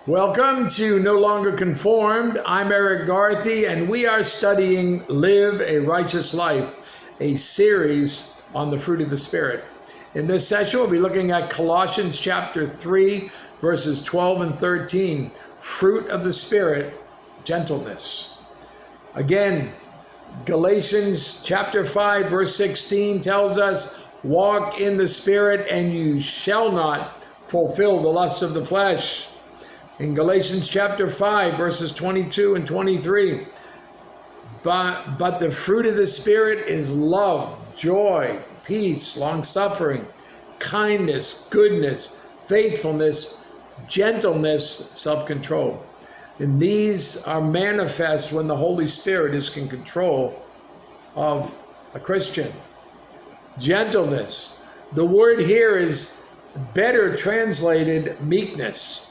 Welcome to No Longer Conformed. I'm Erik Garthe, and we are studying Live a Righteous Life, a series on the fruit of the Spirit. In this session, we'll be looking at Colossians chapter 3, verses 12 and 13, fruit of the Spirit, gentleness. Again, Galatians chapter 5, verse 16 tells us, walk in the Spirit, and you shall not fulfill the lusts of the flesh. In Galatians chapter 5, verses 22 and 23, but the fruit of the Spirit is love, joy, peace, long-suffering, kindness, goodness, faithfulness, gentleness, self-control. And these are manifest when the Holy Spirit is in control of a Christian. Gentleness. The word here is better translated meekness.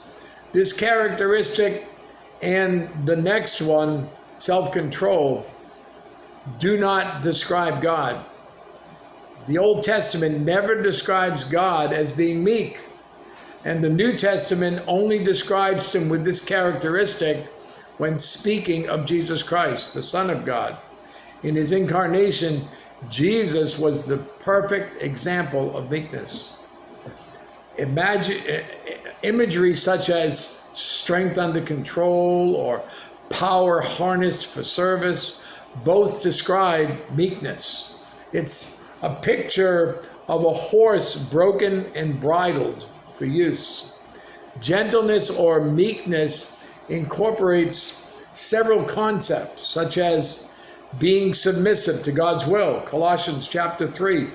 This characteristic and the next one, self-control, do not describe God. The Old Testament never describes God as being meek, and the New Testament only describes him with this characteristic when speaking of Jesus Christ, the Son of God. In his incarnation, Jesus was the perfect example of meekness. Imagery such as strength under control or power harnessed for service both describe meekness. It's a picture of a horse broken and bridled for use. Gentleness or meekness incorporates several concepts such as being submissive to God's will. Colossians chapter 3,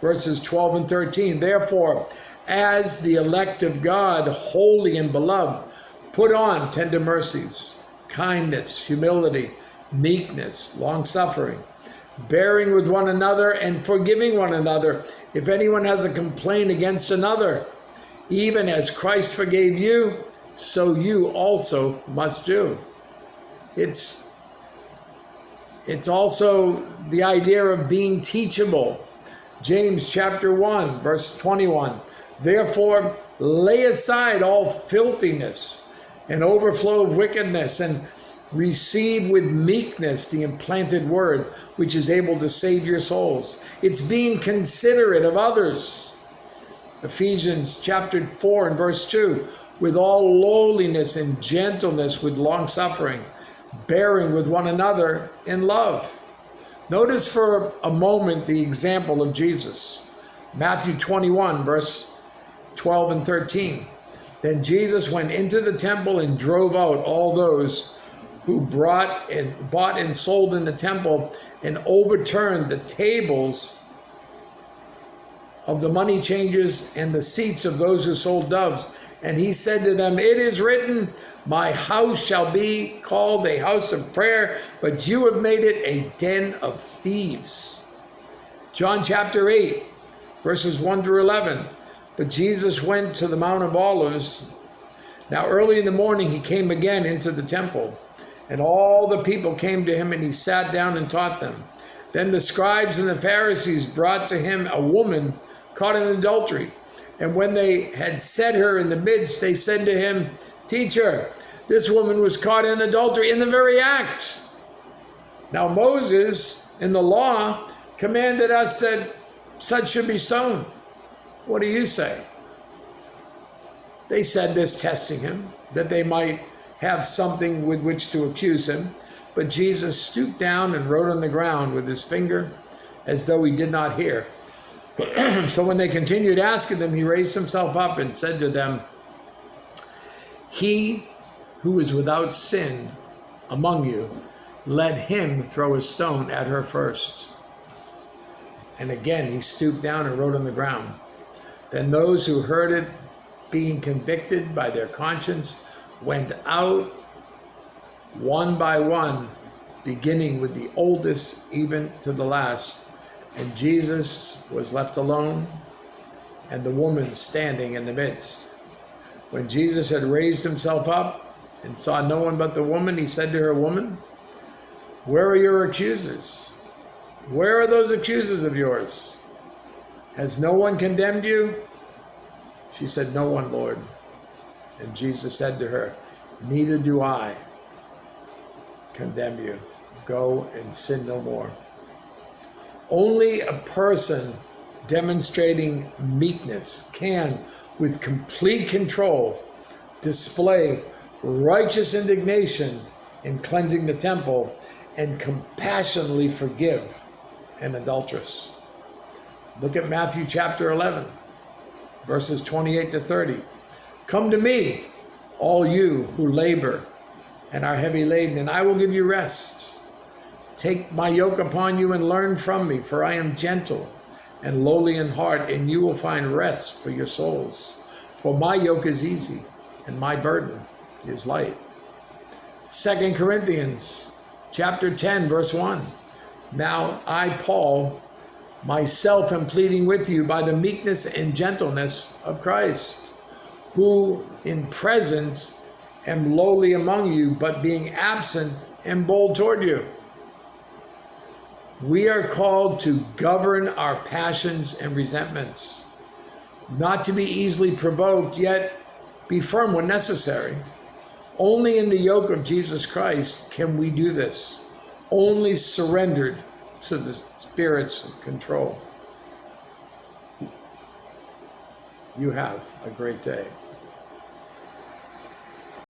verses 12 and 13. Therefore, as the elect of God, holy and beloved, put on tender mercies, kindness, humility, meekness, long-suffering, bearing with one another and forgiving one another if anyone has a complaint against another. Even as Christ forgave you, so you also must do. It's also the idea of being teachable. James chapter 1, verse 21. Therefore, lay aside all filthiness and overflow of wickedness, and receive with meekness the implanted word, which is able to save your souls. It's being considerate of others. Ephesians chapter 4 and verse 2, with all lowliness and gentleness, with long suffering, bearing with one another in love. Notice for a moment the example of Jesus. Matthew 21, verse 12 and 13. Then Jesus went into the temple and drove out all those who bought and sold in the temple, and overturned the tables of the money changers and the seats of those who sold doves. And he said to them, it is written, my house shall be called a house of prayer, but you have made it a den of thieves. John chapter 8, verses 1 through 11. But Jesus went to the Mount of Olives. Now early in the morning he came again into the temple, and all the people came to him, and he sat down and taught them. Then the scribes and the Pharisees brought to him a woman caught in adultery. And when they had set her in the midst, they said to him, Teacher, this woman was caught in adultery in the very act. Now Moses in the law commanded us that such should be stoned. What do you say? They said this, testing him, that they might have something with which to accuse him. But Jesus stooped down and wrote on the ground with his finger, as though he did not hear. So when they continued asking him, he raised himself up and said to them, he who is without sin among you, let him throw a stone at her first. And again he stooped down and wrote on the ground. Then those who heard it, being convicted by their conscience, went out one by one, beginning with the oldest even to the last. And Jesus was left alone, and the woman standing in the midst. When Jesus had raised himself up and saw no one but the woman, he said to her, Woman, where are your accusers? Where are those accusers of yours? Has no one condemned you? She said, No one, Lord. And Jesus said to her, neither do I condemn you. Go and sin no more. Only a person demonstrating meekness can, with complete control, display righteous indignation in cleansing the temple and compassionately forgive an adulteress. Look at Matthew chapter 11, verses 28 to 30. Come to me, all you who labor and are heavy laden, and I will give you rest. Take my yoke upon you and learn from me, for I am gentle and lowly in heart, and you will find rest for your souls. For my yoke is easy and my burden is light. 2 Corinthians chapter 10, verse 1. Now I, Paul, myself am pleading with you by the meekness and gentleness of Christ, who in presence am lowly among you, but being absent am bold toward you. We are called to govern our passions and resentments, not to be easily provoked, yet be firm when necessary. Only in the yoke of Jesus Christ can we do this, only surrendered to the Spirit's control. You have a great day.